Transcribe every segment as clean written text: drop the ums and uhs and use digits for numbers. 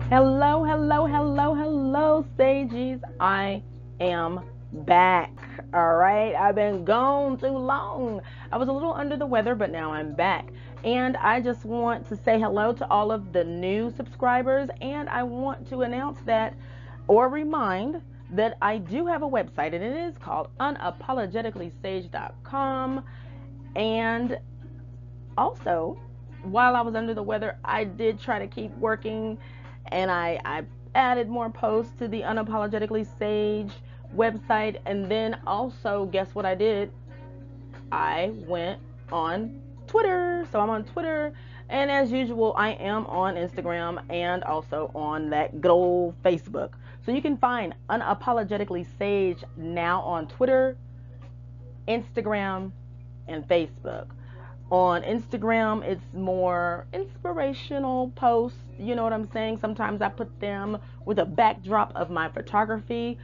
Hello, hello, hello, hello, Sages. I am back. All right. I've been gone too long. I was a little under the weather, but now I'm back. And I just want to say hello to all of the new subscribers. And I want to announce that or remind that I do have a website, and it is called unapologeticallysage.com. And also, while I was under the weather, I did try to keep working, and I added more posts to the Unapologetically Sage website. And then also, guess what I did? I went on Twitter. So I'm on Twitter, and as usual, I am on Instagram and also on that good old Facebook. So you can find Unapologetically Sage now on Twitter, Instagram, and Facebook. On Instagram, it's more inspirational posts. You know what I'm saying? Sometimes I put them with a backdrop of my photography.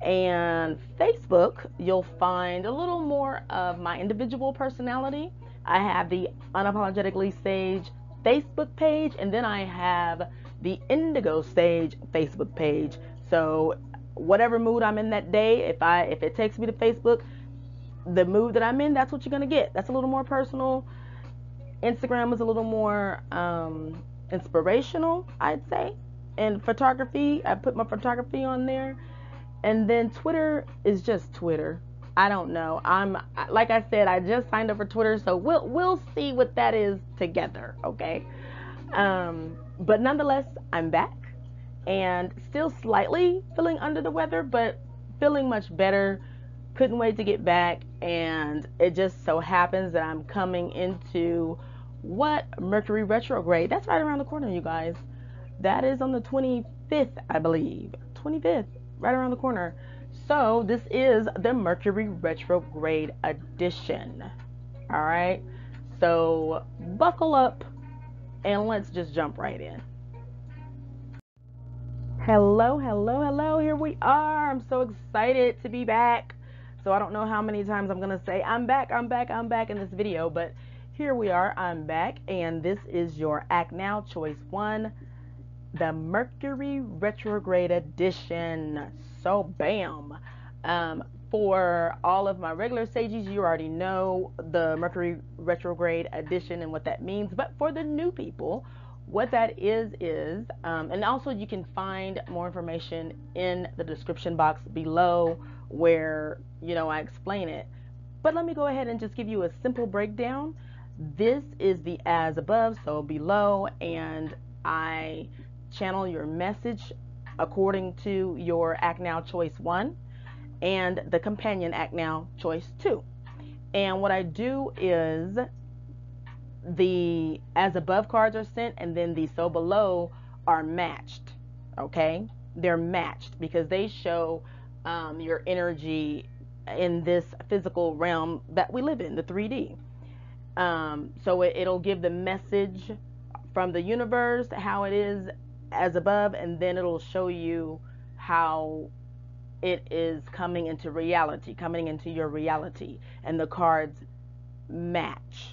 And Facebook, you'll find a little more of my individual personality. I have the Unapologetically Sage Facebook page, and then I have the Indigo Sage Facebook page. So whatever mood I'm in that day, if it takes me to Facebook, the mood that I'm in, that's what you're gonna get. That's a little more personal. Instagram is a little more inspirational, I'd say. And photography, I put my photography on there. And then Twitter is just Twitter. I don't know. I'm like I said, I just signed up for Twitter, so we'll see what that is together, okay? But nonetheless, I'm back and still slightly feeling under the weather, but feeling much better. Couldn't wait to get back, and it just so happens that I'm coming into what Mercury retrograde. That's right around the corner, you guys. That is on the 25th, I believe. 25th, right around the corner. So this is the Mercury retrograde edition. All right. So buckle up and let's just jump right in. Hello, hello, hello. Here we are. I'm so excited to be back. So I don't know how many times I'm going to say I'm back in this video, but here we are. I'm back, and this is your ACTNOW Choice 1, the Mercury retrograde edition. So bam. For all of my regular sages, you already know the Mercury retrograde edition and what that means. But for the new people, what that is, and also you can find more information in the description box below where, I explain it. But let me go ahead and just give you a simple breakdown. This is the as above, so below, and I channel your message according to your ACTNOW Choice 1 and the companion ACTNOW Choice 2. And what I do is the as above cards are sent, and then the so below are matched. Okay, they're matched because they show your energy in this physical realm that we live in, the 3D. So it'll give the message from the universe how it is as above, and then it'll show you how it is coming into reality, coming into your reality, and the cards match.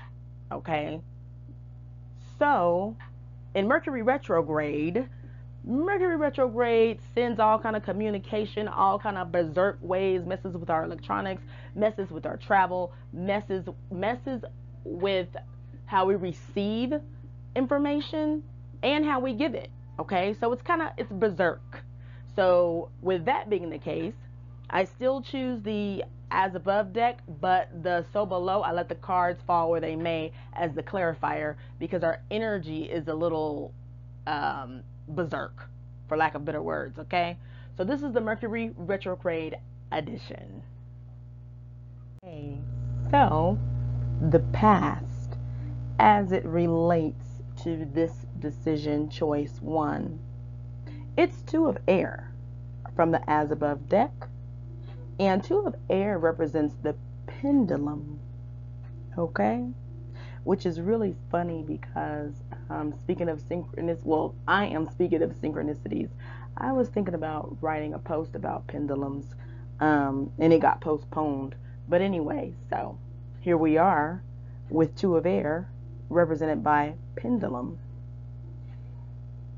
Okay, so in Mercury retrograde sends all kind of communication, all kind of berserk ways, messes with our electronics, messes with our travel, messes with how we receive information and how we give it. Okay, so it's berserk. So with that being the case, I still choose the as above deck, but the so below, I let the cards fall where they may as the clarifier, because our energy is a little berserk, for lack of better words. Okay, so this is the Mercury retrograde edition. Okay, so the past as it relates to this decision choice 1, it's 2 of air from the as above deck, and 2 of air represents the pendulum. Okay, which is really funny because speaking of I am speaking of synchronicities. I was thinking about writing a post about pendulums, and it got postponed. But anyway, so here we are with 2 of air represented by pendulum.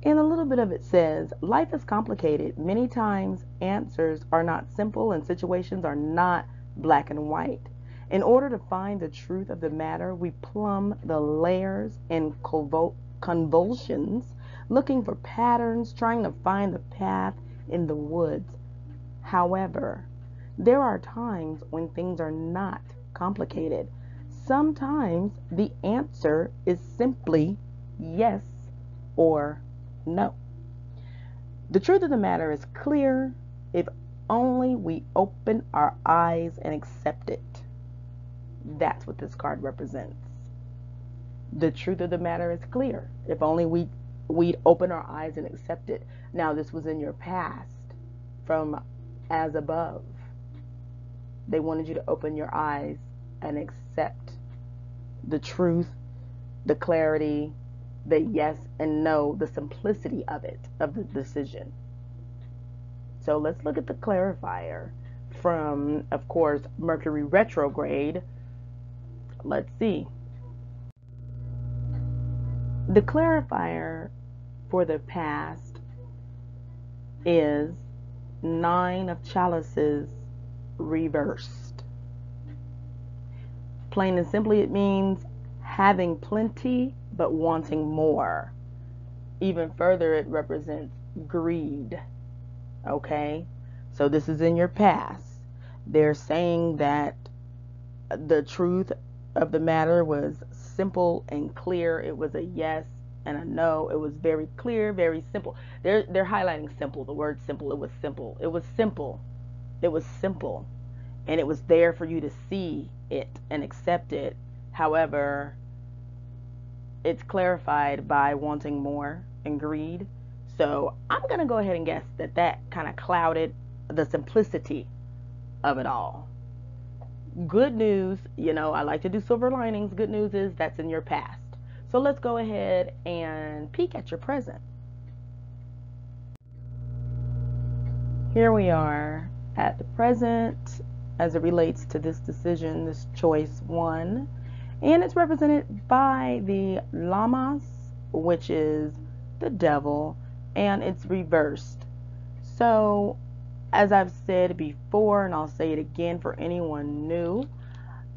And a little bit of it says, life is complicated. Many times answers are not simple and situations are not black and white. In order to find the truth of the matter, we plumb the layers and convulsions, looking for patterns, trying to find the path in the woods. However, there are times when things are not complicated. Sometimes the answer is simply yes or no. The truth of the matter is clear if only we open our eyes and accept it. That's what this card represents. The truth of the matter is clear if only we'd open our eyes and accept it. Now, this was in your past from as above. They wanted you to open your eyes and accept the truth, the clarity, the yes and no, the simplicity of it, of the decision. So let's look at the clarifier from, of course, Mercury retrograde. Let's see. The clarifier for the past is 9 of chalices reversed. Plain and simply, it means having plenty but wanting more. Even further, it represents greed. Okay? So this is in your past. They're saying that the truth of the matter was simple and clear. It was a yes and a no. It was very clear, very simple. They're highlighting simple, the word simple. It was simple. It was simple. It was simple. And it was there for you to see it and accept it. However, it's clarified by wanting more and greed. So I'm going to go ahead and guess that that kind of clouded the simplicity of it all. Good news, I like to do silver linings. Good news is that's in your past. So let's go ahead and peek at your present. Here we are at the present as it relates to this decision, this choice 1. And it's represented by the Lamas, which is the devil, and it's reversed. So, as I've said before, and I'll say it again for anyone new,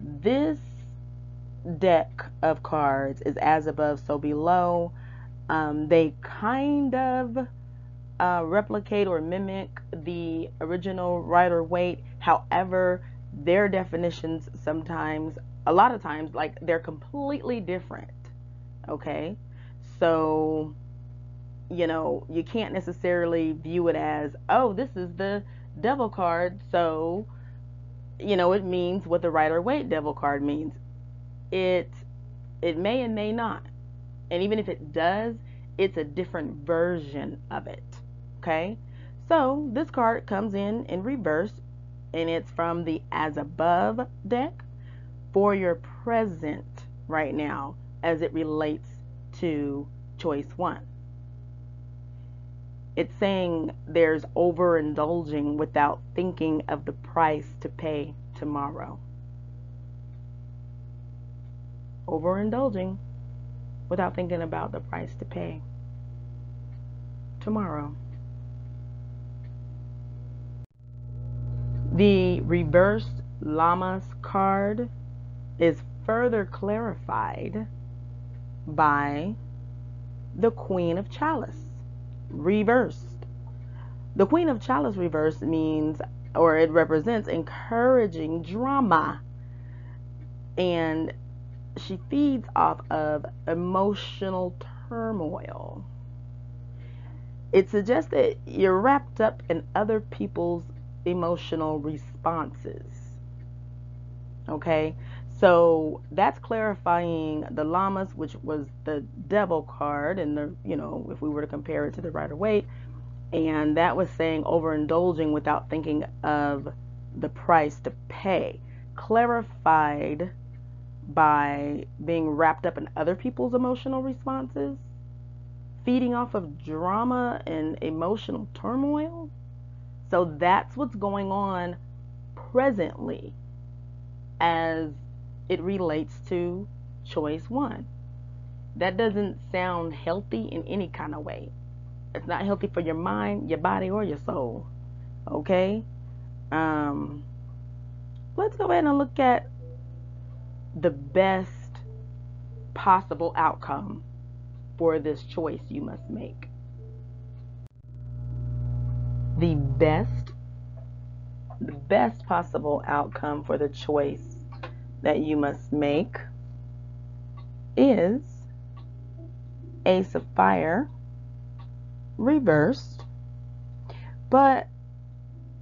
this deck of cards is as above, so below. They kind of replicate or mimic the original Rider-Waite. However, their definitions sometimes, a lot of times, like, they're completely different. Okay? So, you can't necessarily view it as, oh, this is the devil card, so, it means what the Rider-Waite devil card means. It may and may not. And even if it does, it's a different version of it. Okay? So, this card comes in reverse, and it's from the As Above deck for your present right now as it relates to choice 1. It's saying there's overindulging without thinking of the price to pay tomorrow. Overindulging without thinking about the price to pay tomorrow. The reversed Lamas card is further clarified by the Queen of Chalice reversed. The Queen of Chalice reversed means, or it represents, encouraging drama, and she feeds off of emotional turmoil. It suggests that you're wrapped up in other people's emotional responses. Okay? So that's clarifying the Lamas, which was the devil card, and if we were to compare it to the Rider-Waite, and that was saying overindulging without thinking of the price to pay. Clarified by being wrapped up in other people's emotional responses, feeding off of drama and emotional turmoil. So that's what's going on presently as it relates to choice 1. That doesn't sound healthy in any kind of way. It's not healthy for your mind, your body, or your soul. Okay? Um, let's go ahead and look at the best possible outcome for this choice you must make. The best possible outcome for the choice that you must make is Ace of Fire reversed, but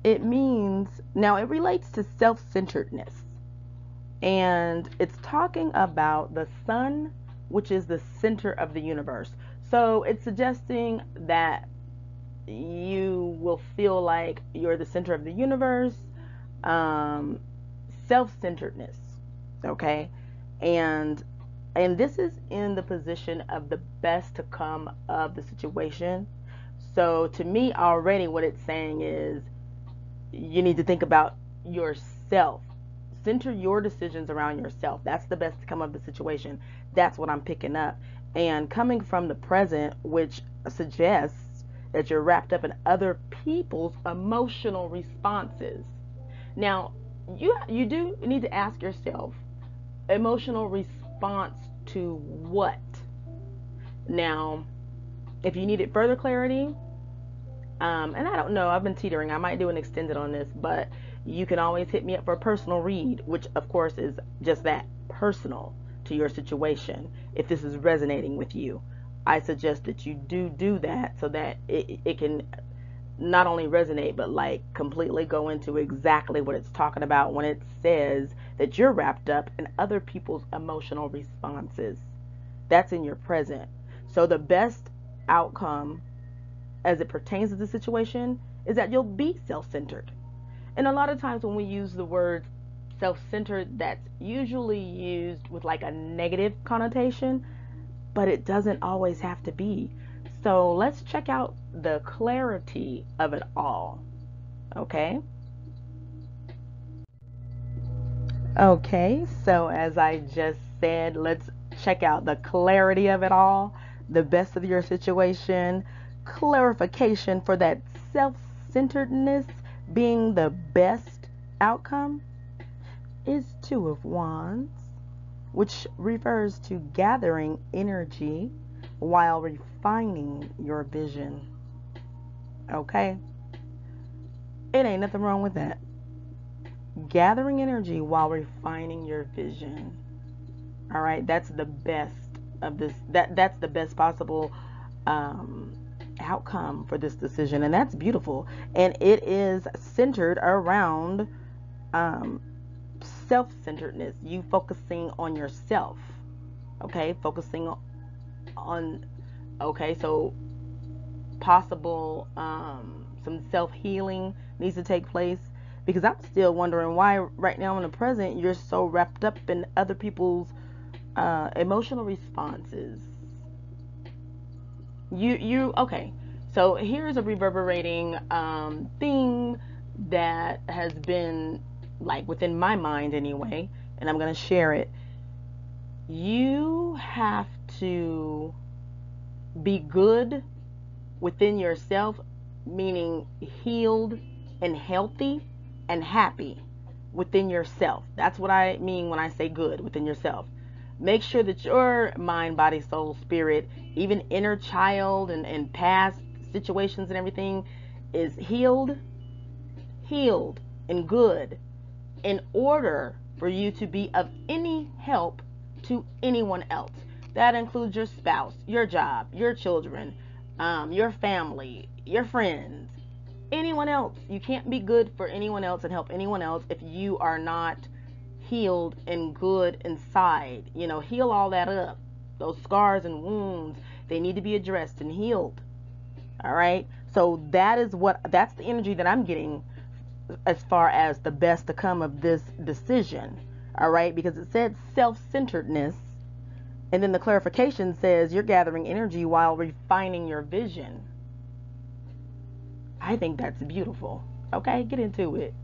it means, now it relates to self-centeredness, and it's talking about the sun, which is the center of the universe. So it's suggesting that you will feel like you're the center of the universe, self-centeredness, okay? And this is in the position of the best to come of the situation. So to me, already what it's saying is you need to think about yourself. Center your decisions around yourself. That's the best to come of the situation. That's what I'm picking up. And coming from the present, which suggests that you're wrapped up in other people's emotional responses. Now, you do need to ask yourself, emotional response to what? Now, if you needed further clarity, and I don't know, I've been teetering. I might do an extended on this, but you can always hit me up for a personal read, which of course is just that, personal to your situation. If this is resonating with you, I suggest that you do that so that it can not only resonate, but like completely go into exactly what it's talking about when it says that you're wrapped up in other people's emotional responses. That's in your present. So the best outcome as it pertains to the situation is that you'll be self-centered. And a lot of times when we use the word self-centered, that's usually used with like a negative connotation, but it doesn't always have to be. So let's check out the clarity of it all. Okay? Okay, so as I just said, let's check out the clarity of it all, the best of your situation, clarification for that self-centeredness being the best outcome is Two of Wands, which refers to gathering energy while refining your vision. Okay? It ain't nothing wrong with that. Gathering energy while refining your vision. All right, that's the best of this. That's the best possible outcome for this decision, and that's beautiful. And it is centered around self-centeredness. You focusing on yourself. Okay, focusing on. Okay, so possible some self-healing needs to take place, because I'm still wondering why right now in the present you're so wrapped up in other people's emotional responses. You okay, so here's a reverberating thing that has been like within my mind anyway, and I'm going to share it. You have to be good within yourself, meaning healed and healthy and happy within yourself. That's what I mean when I say good within yourself. Make sure that your mind, body, soul, spirit, even inner child and past situations and everything is healed and good in order for you to be of any help to anyone else. That includes your spouse, your job, your children, your family, your friends, anyone else. You can't be good for anyone else and help anyone else if you are not healed and good inside. You know, heal all that up. Those scars and wounds, they need to be addressed and healed. All right? So that's the energy that I'm getting as far as the best to come of this decision. All right? Because it said self-centeredness, and then the clarification says you're gathering energy while refining your vision. I think that's beautiful. Okay, get into it.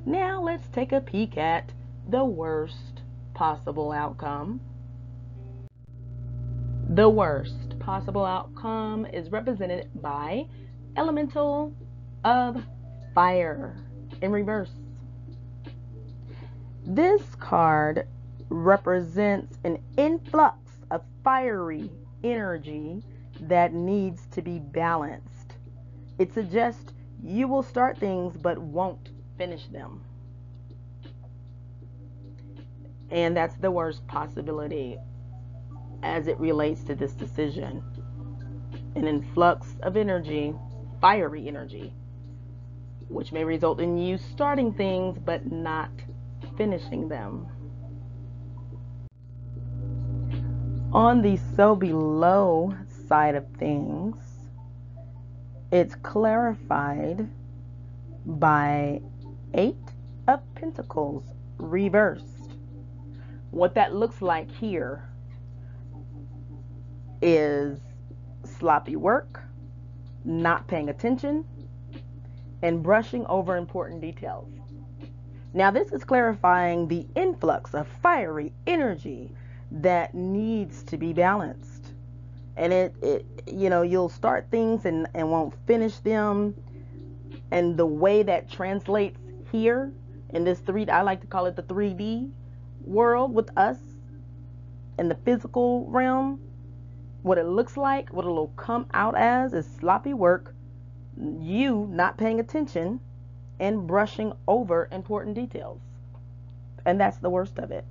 Now let's take a peek at the worst possible outcome. The worst possible outcome is represented by elemental of fire in reverse. This card represents an influx of fiery energy that needs to be balanced. It suggests you will start things but won't finish them. And that's the worst possibility as it relates to this decision. An influx of energy, fiery energy, which may result in you starting things but not finishing them. On the so below side of things, it's clarified by 8 of Pentacles reversed. What that looks like here is sloppy work, not paying attention, and brushing over important details. Now, this is clarifying the influx of fiery energy that needs to be balanced. And it you'll start things and won't finish them. And the way that translates here in this I like to call it the 3D world with us in the physical realm, what it looks like, what it'll come out as is sloppy work, you not paying attention, and brushing over important details. And that's the worst of it.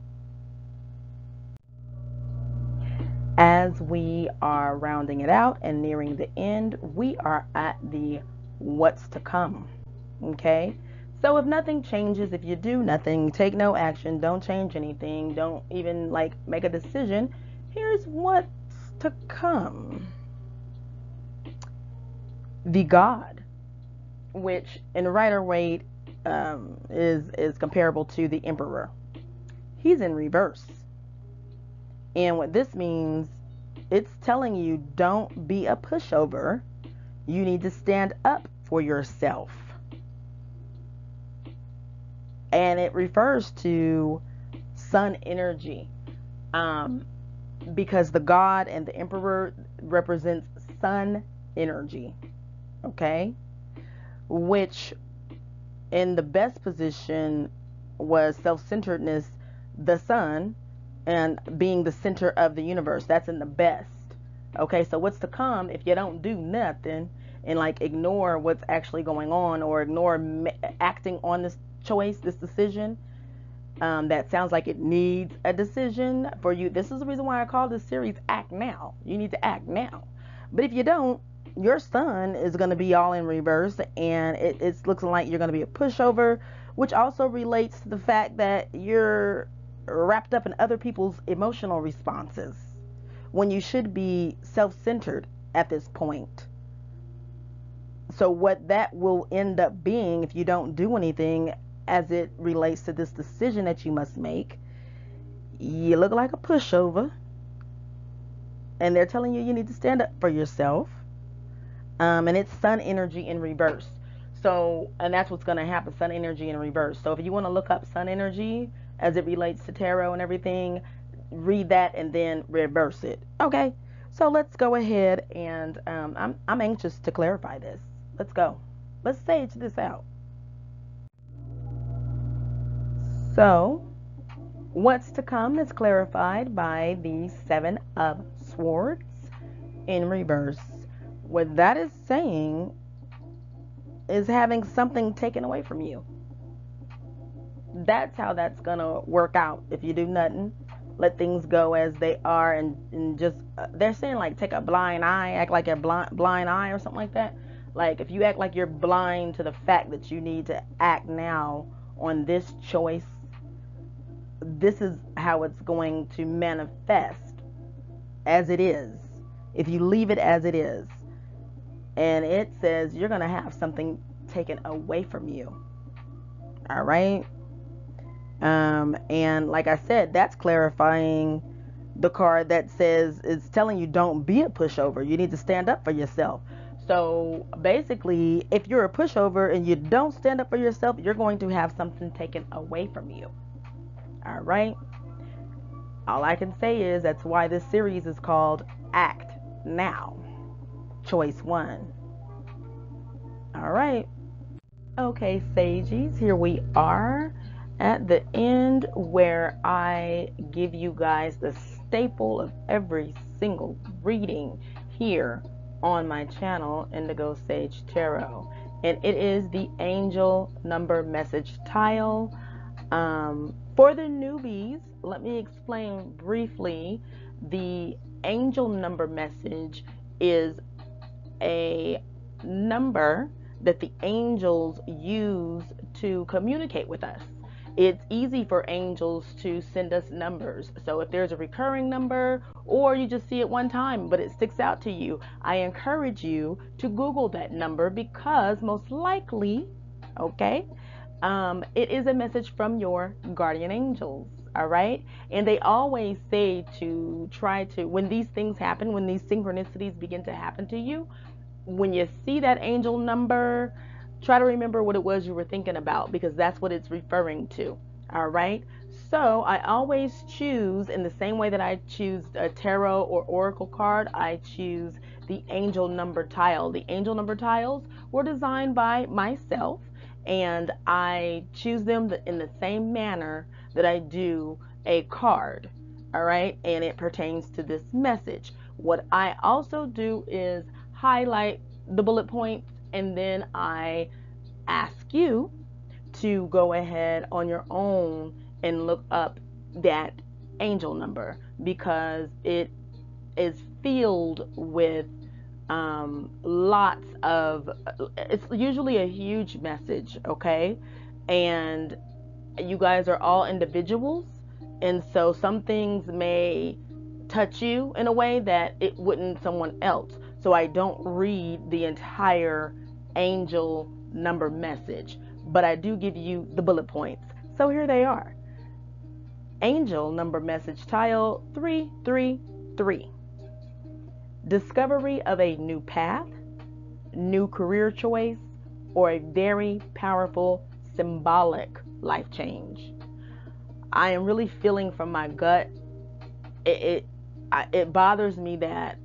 As we are rounding it out and nearing the end, we are at the what's to come. Okay? So if nothing changes, if you do nothing, take no action, don't change anything, don't even make a decision, here's what's to come. The God, which in Rider-Waite is comparable to the Emperor. He's in reverse. And what this means, it's telling you don't be a pushover. You need to stand up for yourself. And it refers to sun energy. Because the God and the Emperor represents sun energy. Okay? Which in the best position was self-centeredness, the sun, and being the center of the universe. That's in the best. Okay, so what's to come if you don't do nothing and ignore what's actually going on, or ignore acting on this choice, this decision that sounds like it needs a decision for you. This is the reason why I call this series Act Now. You need to act now. But if you don't, your sun is going to be all in reverse, and it's looking like you're going to be a pushover, which also relates to the fact that you're wrapped up in other people's emotional responses when you should be self-centered at this point. So what that will end up being if you don't do anything as it relates to this decision that you must make, you look like a pushover, and they're telling you need to stand up for yourself. And it's sun energy in reverse. So, and that's what's going to happen, sun energy in reverse. So if you want to look up sun energy as it relates to tarot and everything, read that and then reverse it. Okay, so let's go ahead and I'm anxious to clarify this. Let's go. Let's sage this out. So what's to come is clarified by the 7 of Swords in reverse. What that is saying is having something taken away from you. That's how that's going to work out if you do nothing. Let things go as they are, and just, they're saying take a blind eye, act like a blind eye or something like that. If you act like you're blind to the fact that you need to act now on this choice, this is how it's going to manifest as it is. If you leave it as it is. And it says you're going to have something taken away from you. All right. And like I said, that's clarifying the card that says, it's telling you don't be a pushover. You need to stand up for yourself. So basically, if you're a pushover and you don't stand up for yourself, you're going to have something taken away from you. All right. All I can say is that's why this series is called Act Now, choice one. All right. Okay, Sagies, here we are at the end where I give you guys the staple of every single reading here on my channel, Indigo Sage Tarot. And it is the angel number message tile. For the newbies, let me explain briefly. The angel number message is a number that the angels use to communicate with us. It's easy for angels to send us numbers. So if there's a recurring number or you just see it one time but it sticks out to you, I encourage you to Google that number because most likely, okay, it is a message from your guardian angels. All right. And they always say to try to, when these things happen, when these synchronicities begin to happen to you, when you see that angel number, try to remember what it was you were thinking about because that's what it's referring to. All right. So I always choose, in the same way that I choose a tarot or oracle card, I choose the angel number tile. The angel number tiles were designed by myself, and I choose them in the same manner that I do a card. All right. And it pertains to this message. What I also do is highlight the bullet points, and then I ask you to go ahead on your own and look up that angel number because it is filled with lots of, it's usually a huge message, okay? And you guys are all individuals, and so some things may touch you in a way that it wouldn't someone else. So I don't read the entire angel number message, but I do give you the bullet points. So here they are. Angel number message tile 333. Discovery of a new path, new career choice, or a very powerful symbolic life change. I am really feeling from my gut. It bothers me that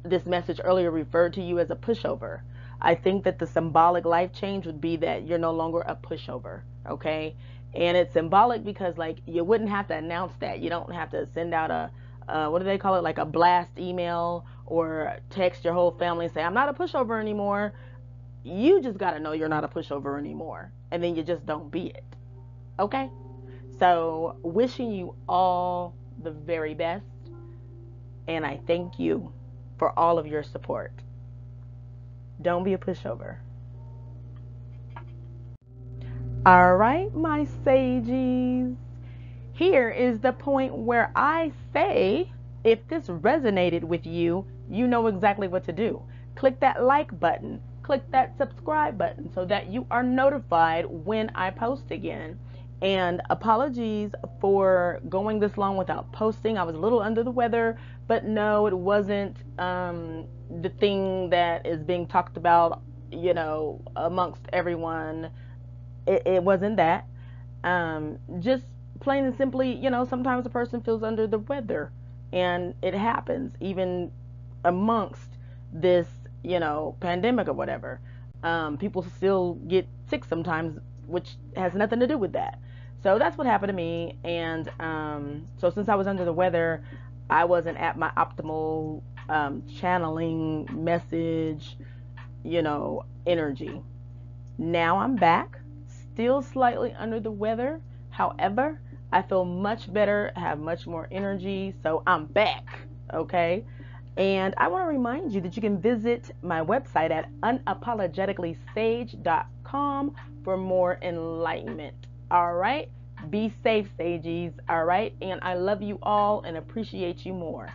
this message earlier referred to you as a pushover. I think that the symbolic life change would be that you're no longer a pushover, okay? And it's symbolic because, like, you wouldn't have to announce that. You don't have to send out a, what do they call it, like a blast email or text your whole family and say, I'm not a pushover anymore. You just got to know you're not a pushover anymore. And then you just don't be it, okay? So wishing you all the very best. And I thank you for all of your support. Don't be a pushover. All right, my sages. Here is the point where I say, if this resonated with you, you know exactly what to do. Click that like button. Click that subscribe button so that you are notified when I post again. And apologies for going this long without posting. I was a little under the weather, but no, it wasn't the thing that is being talked about, you know, amongst everyone. It wasn't that. Just plain and simply, you know, sometimes a person feels under the weather, and it happens even amongst this, you know, pandemic or whatever. People still get sick sometimes, which has nothing to do with that. So that's what happened to me. And so since I was under the weather, I wasn't at my optimal channeling message, you know, energy. Now I'm back, still slightly under the weather. However, I feel much better, have much more energy. So I'm back, okay? And I want to remind you that you can visit my website at unapologeticallysage.com for more enlightenment. All right? Be safe, sages. All right? And I love you all and appreciate you more.